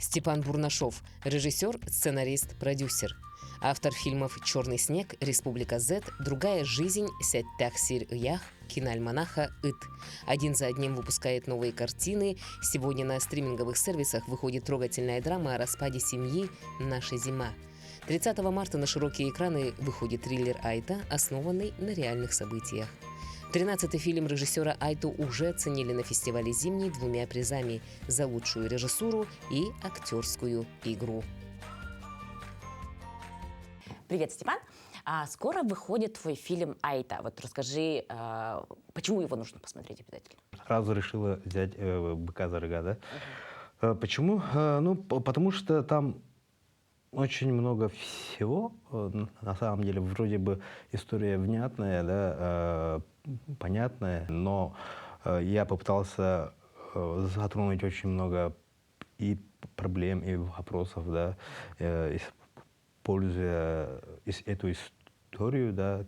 Степан Бурнашов – режиссер, сценарист, продюсер. Автор фильмов «Черный снег», «Республика Z», «Другая жизнь», «Сеттах Сир Ях», киноальманаха «Ит». Один за одним выпускает новые картины. Сегодня на стриминговых сервисах выходит трогательная драма о распаде семьи «Наша зима». 30 марта на широкие экраны выходит триллер Айта, основанный на реальных событиях. 13-й фильм режиссера Айту уже оценили на фестивале «Зимний» 2 призами за лучшую режиссуру и актерскую игру. Привет, Степан. Скоро выходит твой фильм «Айта». Вот расскажи, почему его нужно посмотреть обязательно? Сразу решила взять «Быка за рога», да? Почему? Потому что там очень много всего. На самом деле, вроде бы история внятная, да, понятная, но я попытался затронуть очень много и проблем, и вопросов, да, используя эту историю, да,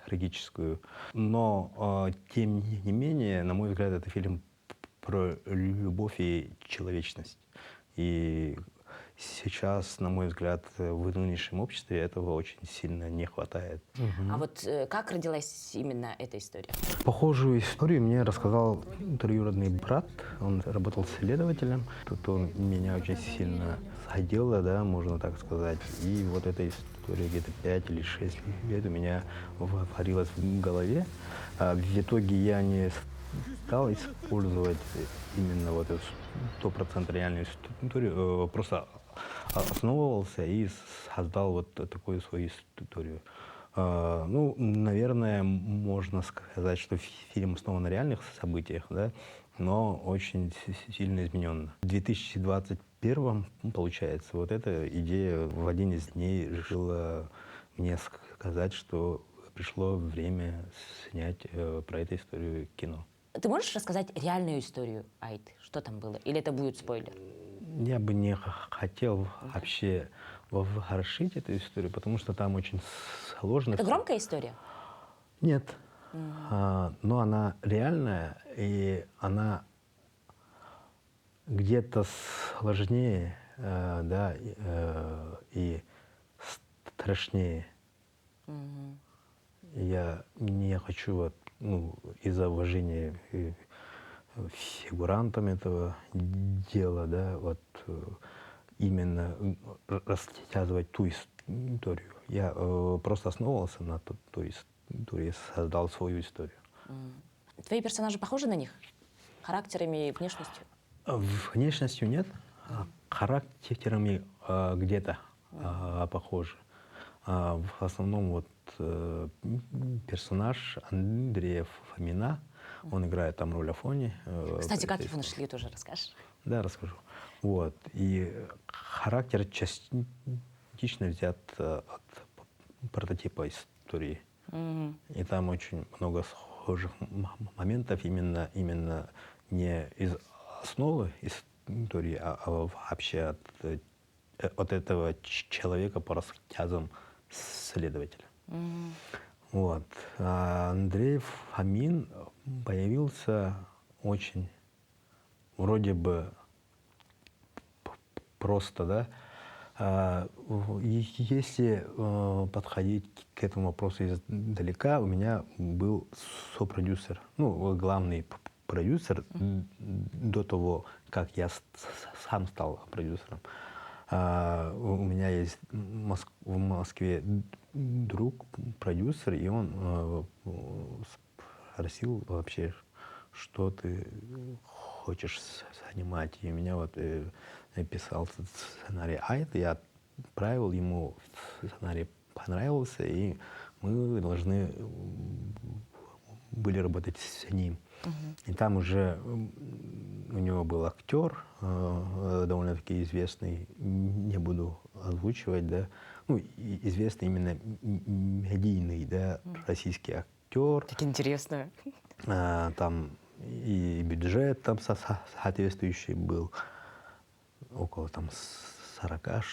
трагическую. Но, тем не менее, на мой взгляд, это фильм про любовь и человечность. И сейчас, на мой взгляд, в нынешнем обществе этого очень сильно не хватает. А вот как родилась именно эта история? Похожую историю мне рассказал троюродный брат. Он работал следователем. Тут он меня очень сильно задел, да, можно так сказать. И вот эта история где-то 5 или 6 лет у меня варилась в голове. В итоге я не стал использовать именно вот эту 100% реальную историю, просто основывался и создал вот такую свою историю. Наверное, можно сказать, что фильм основан на реальных событиях, да, но очень сильно изменен. В 2021, получается, вот эта идея в один из дней решила мне сказать, что пришло время снять про эту историю кино. Ты можешь рассказать реальную историю Айты? Что там было? Или это будет спойлер? Я бы не хотел вообще ворошить эту историю, потому что там очень сложно. Это громкая история? Нет. Но она реальная, и она где-то сложнее, да, и страшнее. Я не хочу вот, из-за уважения фигурантам этого дела, да, вот именно рассказывать ту историю. Я просто основывался на той истории, создал свою историю. Твои персонажи похожи на них? Характерами и внешностью? Внешностью нет, характерами где-то похожи. В основном вот персонаж Андрея Фомина, он играет там роль Афони. Кстати, как его нашли, тоже расскажешь? Да, расскажу. Вот. И характер частично взят от прототипа истории. И там очень много схожих моментов именно не из основы истории, а вообще от этого человека по рассказам следователя. Вот. А Андрей Фомин появился очень вроде бы просто, да. Если подходить к этому вопросу издалека, у меня был сопродюсер, главный продюсер до того, как я сам стал продюсером. У меня есть в Москве друг, продюсер, и он спросил вообще, что ты хочешь снимать. И у меня вот написал сценарий Айта, я отправил ему, сценарий понравился, и мы должны были работать с ним. И там уже у него был актер, довольно-таки известный, не буду озвучивать, да, известный именно медийный, да, российский актер. Так интересно. Там и бюджет там соответствующий был, около там 40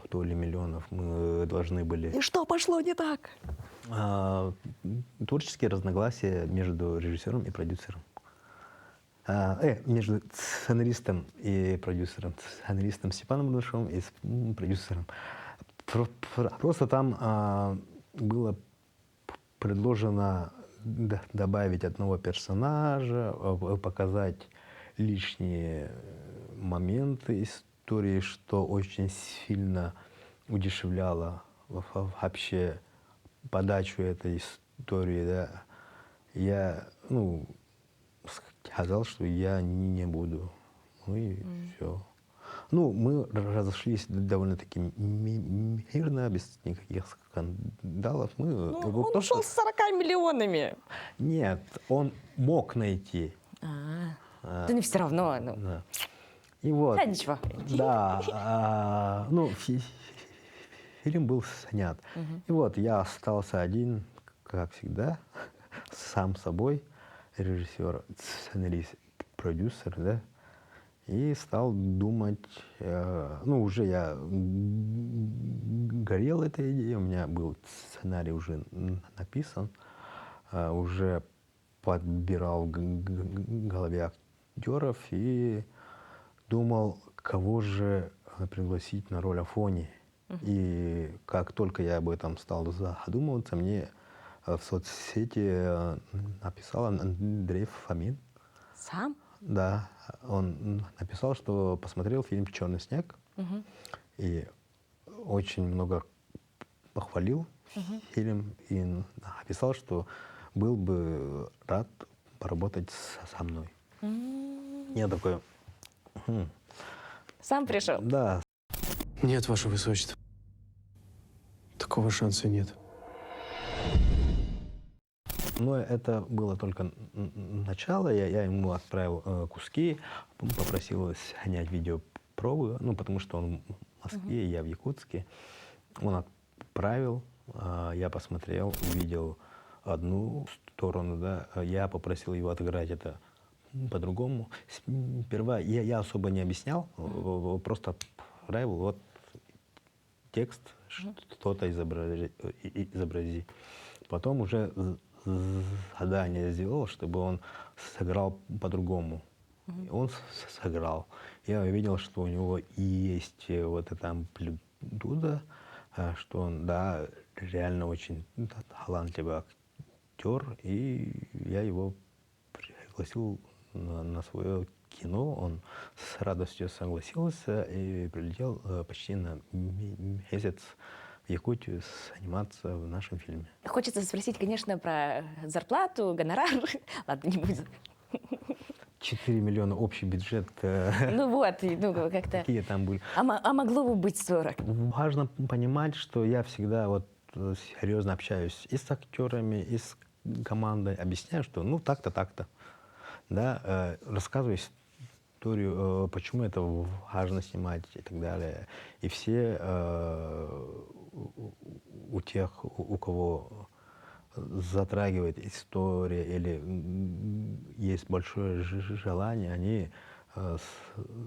что ли миллионов мы должны были. И что пошло не так? Творческие разногласия между режиссером и продюсером. Между сценаристом и продюсером. Сценаристом Степаном Бадашовым и продюсером. Просто там было предложено добавить одного персонажа, показать лишние моменты истории, что очень сильно удешевляло вообще подачу этой истории. Да. Я, сказал, что я не буду. Ну и все. Ну, мы разошлись довольно-таки мирно, без никаких скандалов. Он ушел с 40 миллионами. Нет, он мог найти. Да ну все равно. Ну. Да. И вот. Да, ничего. Да. Фильм был снят. И вот я остался один, как всегда, сам собой, режиссер, сценарист, продюсер, да. И стал думать, уже я горел этой идеей, у меня был сценарий уже написан, уже подбирал в голове актеров и думал, кого же пригласить на роль Афони. И как только я об этом стал задумываться, мне в соцсети написал Андрей Фомин. Сам? Да, он написал, что посмотрел фильм «Черный снег» и очень много похвалил фильм и написал, что был бы рад поработать со мной. Я такой... Сам пришел? Да. Нет, Ваше Высочество. Такого шанса нет. Но это было только начало. Я ему отправил куски, попросил снять видеопробы, потому что он в Москве, я в Якутске. Он отправил, я посмотрел, увидел одну сторону, да, я попросил его отыграть это по-другому. Сперва я особо не объяснял, просто отправил, вот текст, что-то изобрази. Потом уже задание сделал, чтобы он сыграл по-другому. И он сыграл. Я увидел, что у него есть вот это амплитуда, что он, да, реально очень талантливый актер. И я его пригласил на свое кино. Он с радостью согласился и прилетел почти на месяц в Якутию сниматься в нашем фильме. Хочется спросить, конечно, про зарплату, гонорар. Ладно, не будем. 4 миллиона общий бюджет. Ну вот, как-то... Какие там были? А могло бы быть 40? Важно понимать, что я всегда вот серьезно общаюсь и с актерами, и с командой. Объясняю, что так-то, так-то. Да, рассказываю историю, почему это важно снимать и так далее. И все у тех, у кого затрагивает история или есть большое желание, они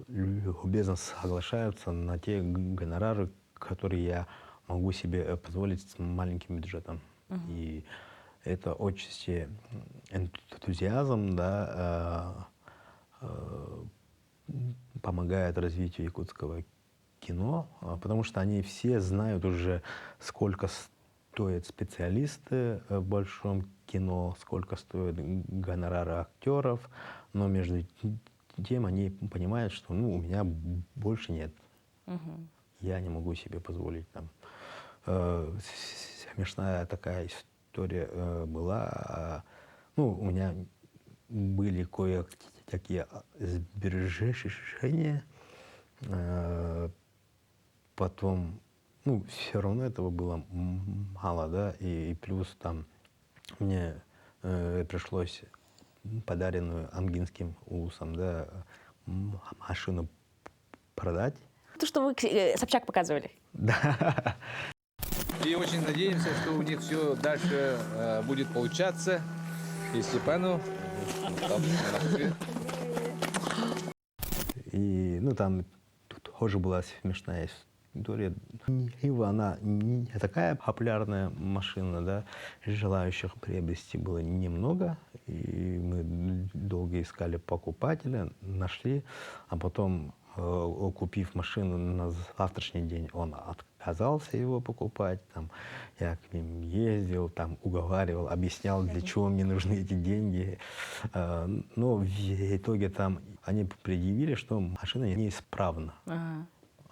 любезно соглашаются на те гонорары, которые я могу себе позволить с маленьким бюджетом. И это отчасти энтузиазм, да, помогает развитию якутского кино, потому что они все знают уже, сколько стоят специалисты в большом кино, сколько стоят гонорары актеров, но между тем они понимают, что у меня больше нет. Я не могу себе позволить там. Смешная такая история была. У меня были кое-какие сбережения. Потом, все равно этого было мало, да, и плюс там мне пришлось подаренную Амгинским улусом, да, машину продать. То, что вы Собчак показывали. Да. И очень надеемся, что у них все дальше будет получаться. И Степану. И, там тоже была смешная история. Нива, она не такая популярная машина, да, желающих приобрести было немного, и мы долгое долго искали покупателя, нашли, а потом, купив машину на завтрашний день, он отказался его покупать. Там, я к ним ездил, там, уговаривал, объяснял, для чего мне нужны эти деньги. Но в итоге там они предъявили, что машина неисправна.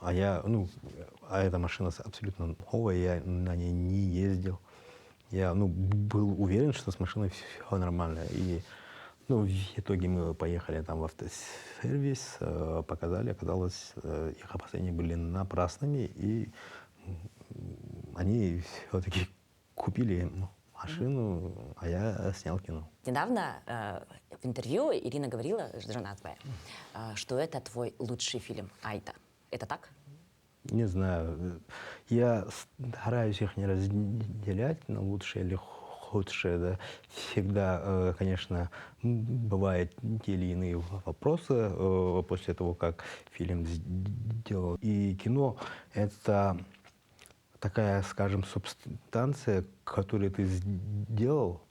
А эта машина абсолютно новая, я на ней не ездил. Я был уверен, что с машиной все нормально. И в итоге мы поехали там в автосервис, показали, оказалось, их опасения были напрасными, и они все-таки купили машину, а я снял кино. Недавно в интервью Ирина говорила, жена твоя, что это твой лучший фильм «Айта». Это так? Не знаю. Я стараюсь их не разделять на лучшее или худшее. Да. Всегда, конечно, бывают те или иные вопросы после того, как фильм сделал. И кино — это такая, скажем, субстанция, которую ты сделал,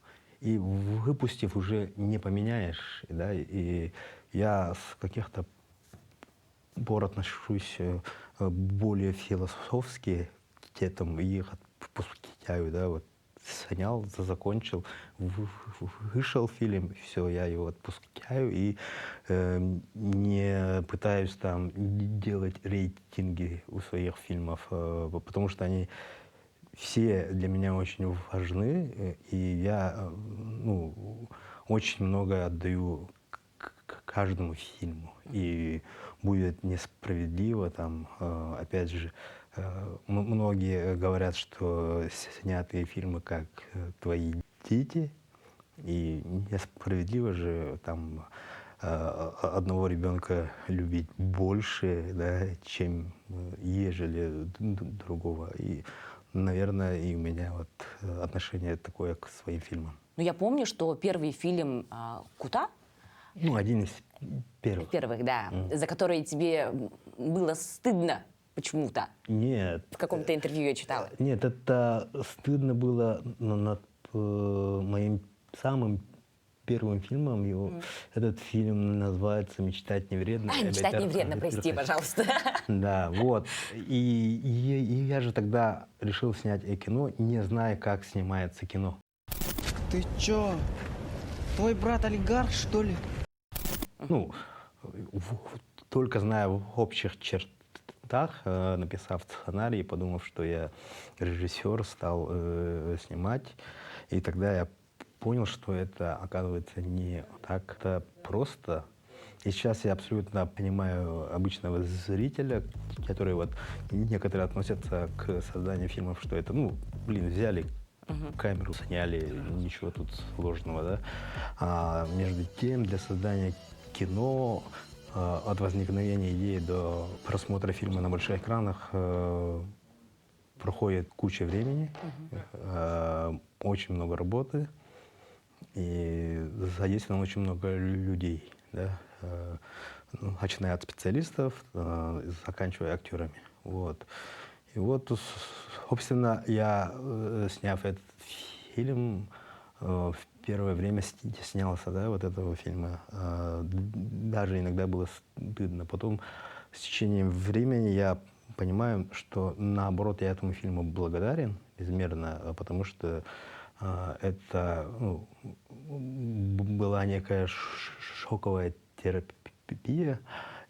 и выпустив, уже не поменяешь. Да. И я с каких-то пор отношусь более философски к этому, и их отпускаю, да, вот снял, закончил, вышел фильм, все, я его отпускаю и не пытаюсь там делать рейтинги у своих фильмов, потому что они все для меня очень важны, и я очень много отдаю каждому фильму. И будет несправедливо, там, опять же, многие говорят, что снятые фильмы как твои дети, и несправедливо же там одного ребенка любить больше, да, чем ежели другого. И, наверное, и у меня вот отношение такое к своим фильмам. Ну, я помню, что первый фильм «Кута», один из первых. Первых, да, за который тебе было стыдно почему-то. Нет. В каком-то интервью я читала. Нет, это стыдно было над моим самым первым фильмом. Этот фильм называется «Мечтать не вредно». «Мечтать не вредно», прости, пожалуйста. Да, вот. И я же тогда решил снять кино, не зная, как снимается кино. Ты чё? Твой брат олигарх, что ли? Только зная в общих чертах, написав сценарий, подумав, что я режиссер, стал снимать. И тогда я понял, что это, оказывается, не так-то просто. И сейчас я абсолютно понимаю обычного зрителя, который вот некоторые относятся к созданию фильмов, что это, взяли камеру, сняли, ничего тут сложного, да. А между тем, для создания кино, от возникновения идеи до просмотра фильма на больших экранах проходит куча времени, очень много работы, и задействовано очень много людей, да, начиная от специалистов, заканчивая актерами. Вот. И вот, собственно, я, сняв этот фильм, в первое время стеснялся, да, вот этого фильма. Даже иногда было стыдно. Потом, с течением времени, я понимаю, что, наоборот, я этому фильму благодарен безмерно, потому что это была некая шоковая терапия.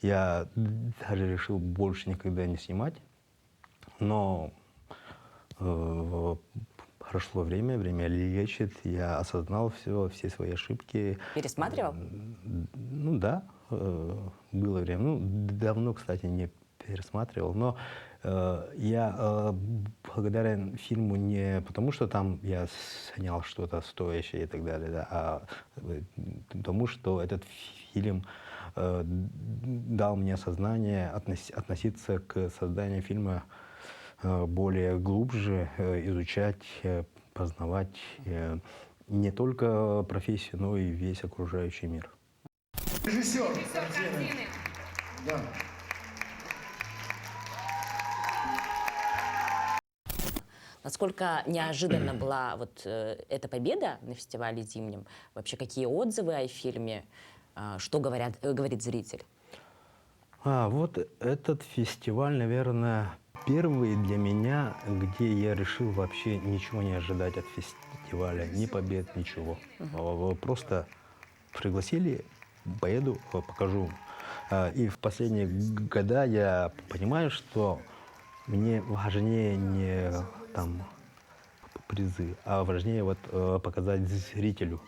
Я даже решил больше никогда не снимать. Но прошло время лечит, я осознал все свои ошибки. Пересматривал? Да, было время. Давно, кстати, не пересматривал, но я благодарен фильму не потому, что там я снял что-то стоящее и так далее, да, а потому, что этот фильм дал мне осознание относиться к созданию фильма более глубже, изучать, познавать не только профессию, но и весь окружающий мир. Режиссер картины. Да. Насколько неожиданно была вот эта победа на фестивале зимнем? Вообще, какие отзывы о фильме? Что говорит зритель? Вот этот фестиваль, наверное, первый для меня, где я решил вообще ничего не ожидать от фестиваля, ни побед, ничего. Просто пригласили, поеду, покажу. И в последние года я понимаю, что мне важнее не там призы, а важнее вот показать зрителю,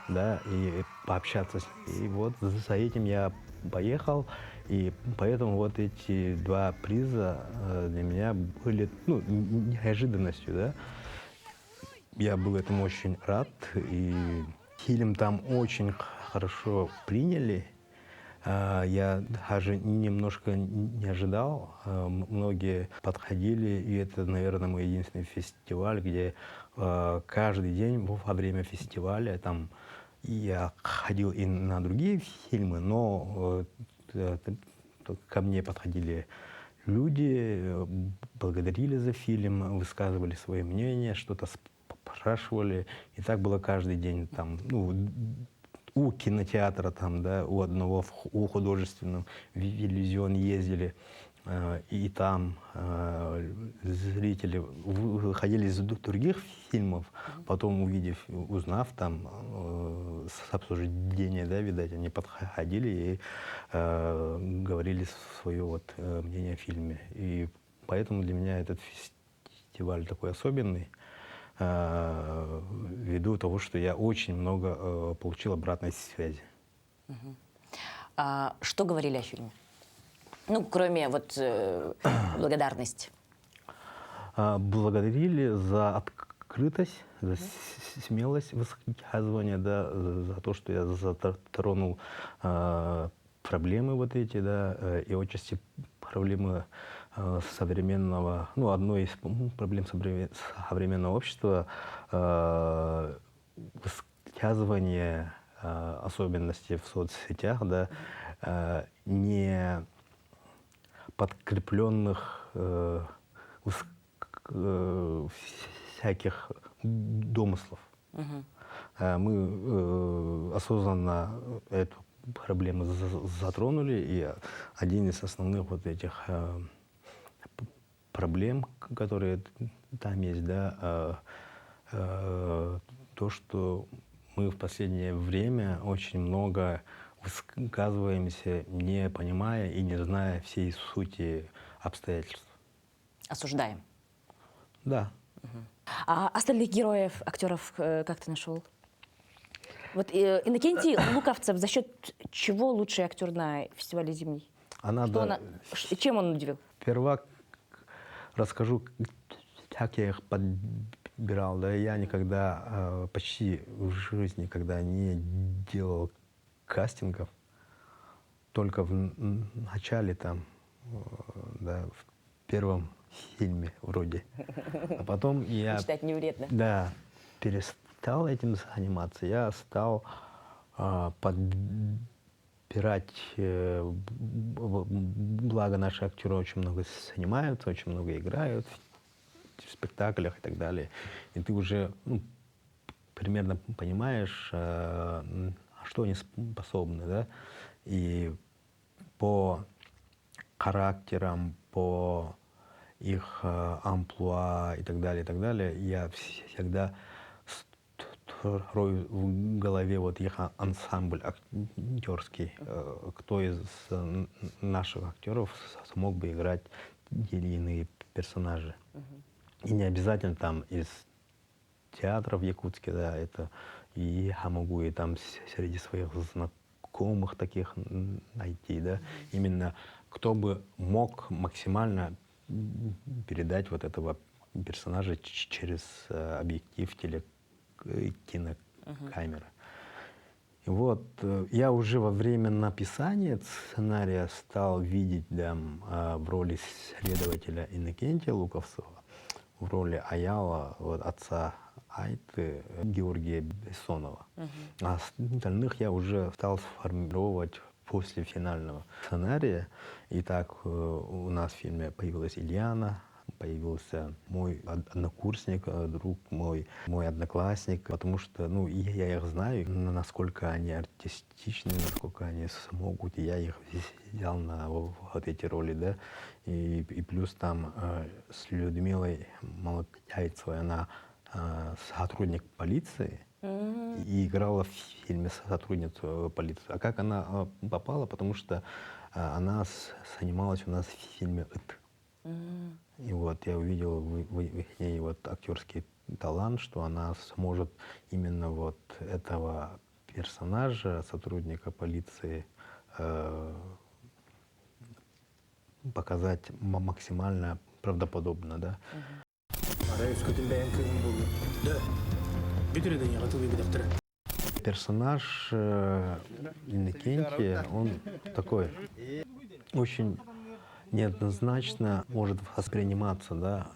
да, и пообщаться с ним. И вот за этим я поехал, и поэтому вот эти два приза для меня были, ну, неожиданностью, да. Я был этому очень рад, и фильм там очень хорошо приняли. Я даже немножко не ожидал. Многие подходили, и это, наверное, мой единственный фестиваль, где каждый день во время фестиваля там я ходил и на другие фильмы, но ко мне подходили люди, благодарили за фильм, высказывали свое мнение, что-то спрашивали. И так было каждый день. Там, ну, у кинотеатра, там, да, у одного, у художественного, в иллюзион ездили, и там зрители выходили из других фильмов, потом узнав там с обсуждения, да, видать, они подходили и говорили свое вот мнение о фильме. И поэтому для меня этот фестиваль такой особенный. Ввиду того, что я очень много получил обратной связи. Что говорили о фильме? Ну, кроме вот благодарности. Благодарили за открытость, за смелость высказывания, да, за то, что я затронул проблемы вот эти, да, и отчасти проблемы современного, ну, одной из проблем современного общества, высказывание особенностей в соцсетях, да, не подкрепленных всяких домыслов. Мы осознанно эту проблему затронули, и один из основных вот этих проблем, которые там есть, да, то, что мы в последнее время очень много высказываемся, не понимая и не зная всей сути обстоятельств. Осуждаем. Да. А остальных героев, актеров, как ты нашел? Вот Иннокентий Луковцев за счет чего лучший актер на фестивале «Зимний»? Чем он удивил? Сперва расскажу, как я их подбирал. Да, я никогда почти в жизни, когда не делал кастингов, только в начале там, да, в первом фильме вроде. А потом я... Читать не вредно. Да, перестал этим заниматься. Я стал подбирать, благо наши актеры очень много занимаются, очень много играют в спектаклях и так далее. И ты уже, ну, примерно понимаешь, что они способны, да? И по характерам, по их амплуа и так далее, я всегда строю в голове вот их ансамбль актерский, кто из наших актеров смог бы играть те или иные персонажи. И не обязательно там из театра в Якутске, да, это и я могу и там среди своих знакомых таких найти, да, именно кто бы мог максимально передать вот этого персонажа через объектив кинокамеры. И вот я уже во время написания сценария стал видеть, да, в роли следователя Иннокентия Луковцева, в роли Аяла, вот, отца Айты, Георгия Бессонова. А остальных я уже стал сформировать после финального сценария. И так у нас в фильме появилась Ильяна, появился мой однокурсник, друг мой одноклассник, потому что, ну, я их знаю, насколько они артистичны, насколько они смогут, и я их взял на вот эти роли, да, и плюс там с Людмилой Молодяйцевой, она сотрудник полиции, и играла в фильме сотрудницу полиции. А как она попала? Потому что она снималась у нас в фильме «Ит». И вот я увидел в ней вот актерский талант, что она сможет именно вот этого персонажа, сотрудника полиции, показать максимально правдоподобно, да. Персонаж Иннокентия, он такой очень неоднозначно может восприниматься, да.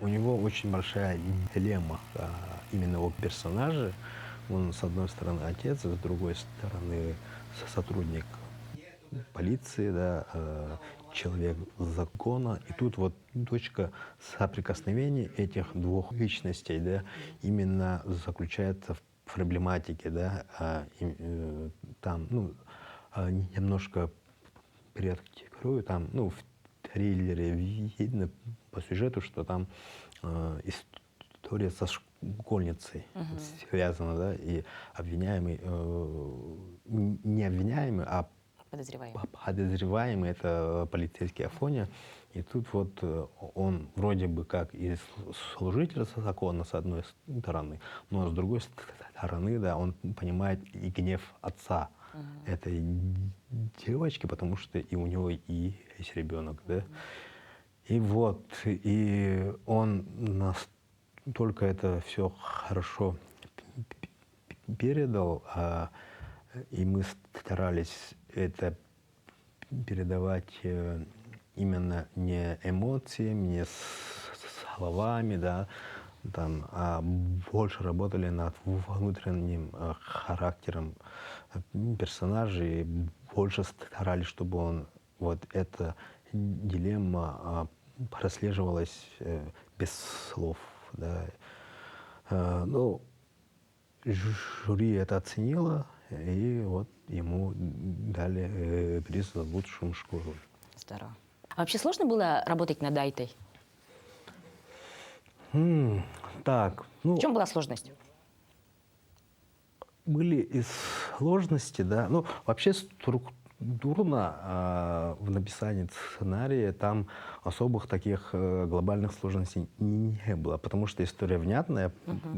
У него очень большая дилемма именно его персонажа. Он, с одной стороны, отец, с другой стороны, сотрудник полиции, да, человек закона. И тут вот точка соприкосновения этих двух личностей, да, именно заключается в проблематике, да, там, ну, немножко приоткрою, там, ну, в триллере видно по сюжету, что там история со школьницей связана, да, и обвиняемый, не обвиняемый, а подозреваемый, это полицейский Афоня. И тут вот он вроде бы как и служитель закона, с одной стороны, но с другой стороны, да, он понимает и гнев отца этой девочки, потому что и у него и есть ребенок, да. И вот, и он настолько это все хорошо передал, и мы старались это передавать именно не эмоциями, не словами, да, там, а больше работали над внутренним характером персонажей, больше старались, чтобы он, вот эта дилемма прослеживалась без слов, да. Ну, жюри это оценило, и вот ему дали приз за лучшую мужскую роль. Здорово. А вообще сложно было работать над Айтой? Так, ну... В чем была сложность? Были и сложности, да. Ну, вообще структурно в написании сценария там особых таких глобальных сложностей не было, потому что история внятная,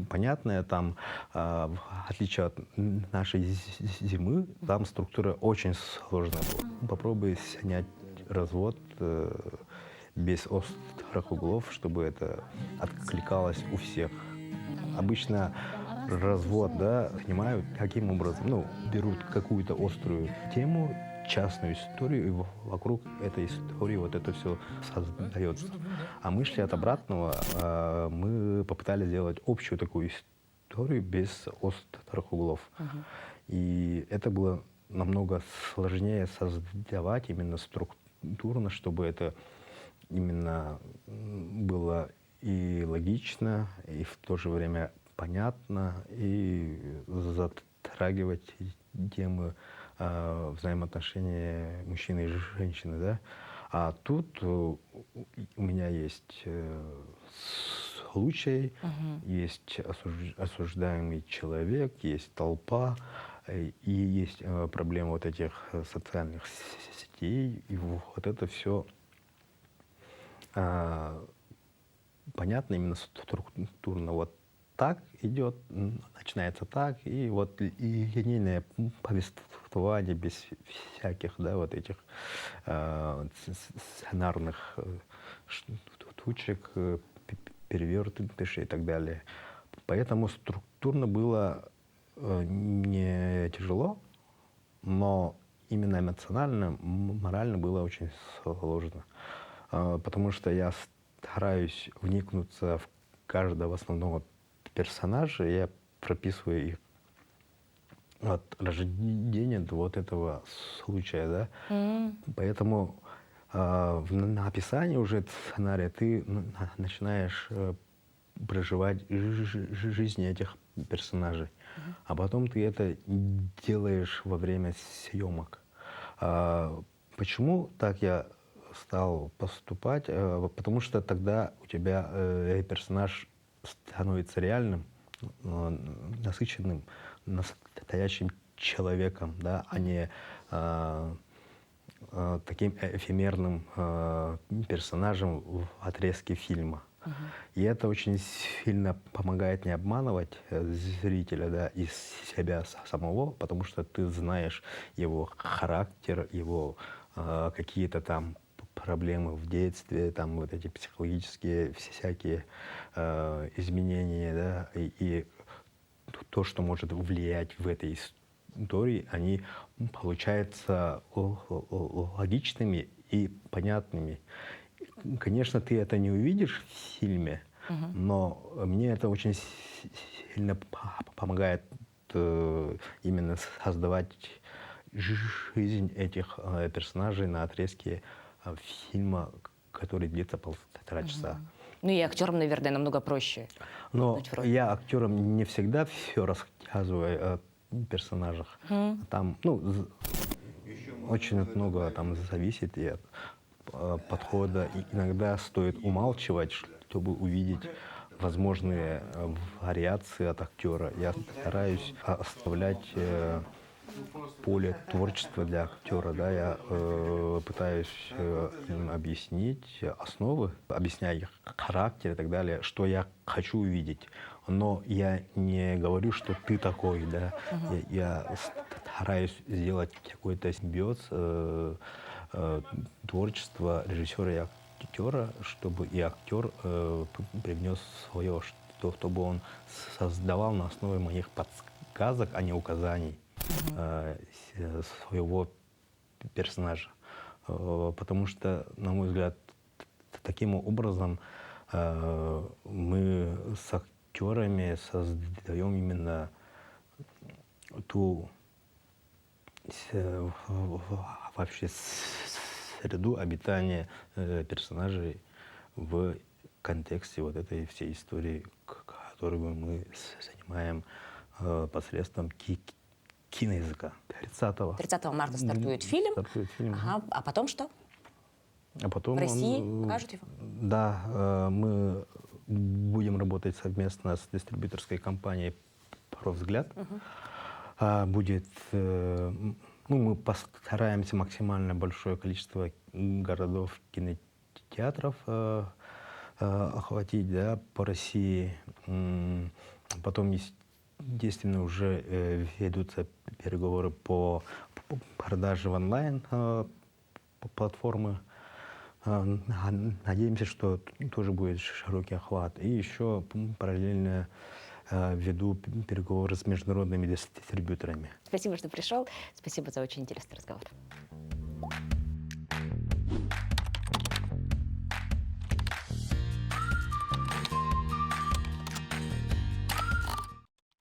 понятная, там, в отличие от нашей зимы, там структура очень сложная была. Попробуй снять развод без острых углов, чтобы это откликалось у всех. Обычно развод, да, снимают таким образом, ну, берут какую-то острую тему, частную историю, и вокруг этой истории вот это все создается. А мы шли от обратного, мы попытались сделать общую такую историю без острых углов. И это было намного сложнее создавать именно структурно, чтобы это именно было и логично, и в то же время понятно, и затрагивать темы взаимоотношения мужчины и женщины, да. А тут у меня есть случай, есть осуждаемый человек, есть толпа, и есть проблема вот этих социальных сетей, и вот это все понятно именно структурно. Вот так идет, начинается так, и вот линейное повествование без всяких, да, вот этих сценарных штучек, перевертышей и так далее. Поэтому структурно было не тяжело, но именно эмоционально, морально было очень сложно. Потому что я стараюсь вникнуться в каждого основного персонажа, я прописываю их от рождения до вот этого случая, да. Поэтому на описании уже сценария ты начинаешь проживать жизнь этих персонажей. А потом ты это делаешь во время съемок. Почему так я стал поступать? Потому что тогда у тебя персонаж становится реальным, насыщенным, настоящим человеком, да, а не таким эфемерным персонажем в отрезке фильма. И это очень сильно помогает не обманывать зрителя, да, и себя самого, потому что ты знаешь его характер, его какие-то там проблемы в детстве, там вот эти психологические всякие изменения, да, и то, что может влиять в этой истории, они получаются логичными и понятными. Конечно, ты это не увидишь в фильме, но мне это очень сильно помогает именно создавать жизнь этих персонажей на отрезке фильма, который длится 1,5 часа. Ну и актерам, наверное, намного проще. Но я актерам не всегда все рассказываю о персонажах. Там, ну, очень много там зависит и от подхода. И иногда стоит умалчивать, чтобы увидеть возможные вариации от актера. Я стараюсь оставлять поле творчества для актера, да, я пытаюсь им объяснить основы, объясняя их характер и так далее, что я хочу увидеть. Но я не говорю, что ты такой, да. Я стараюсь сделать какой-то симбиоз творчества режиссера и актера, чтобы и актер привнес свое, чтобы он создавал на основе моих подсказок, а не указаний своего персонажа. Потому что, на мой взгляд, таким образом мы с актерами создаем именно ту вообще среду обитания персонажей в контексте вот этой всей истории, которую мы занимаем посредством киноязыка. 30 марта стартует фильм. Ага. А потом что? А потом в России покажут его? Да, мы будем работать совместно с дистрибьюторской компанией «Профвзгляд». Будет, ну, мы постараемся максимально большое количество городов, кинотеатров охватить, да, по России. Потом, естественно, уже ведутся переговоры по продаже в онлайн платформы. Надеемся, что тоже будет широкий охват. И еще параллельно веду переговоры с международными дистрибьюторами. Спасибо, что пришел. Спасибо за очень интересный разговор.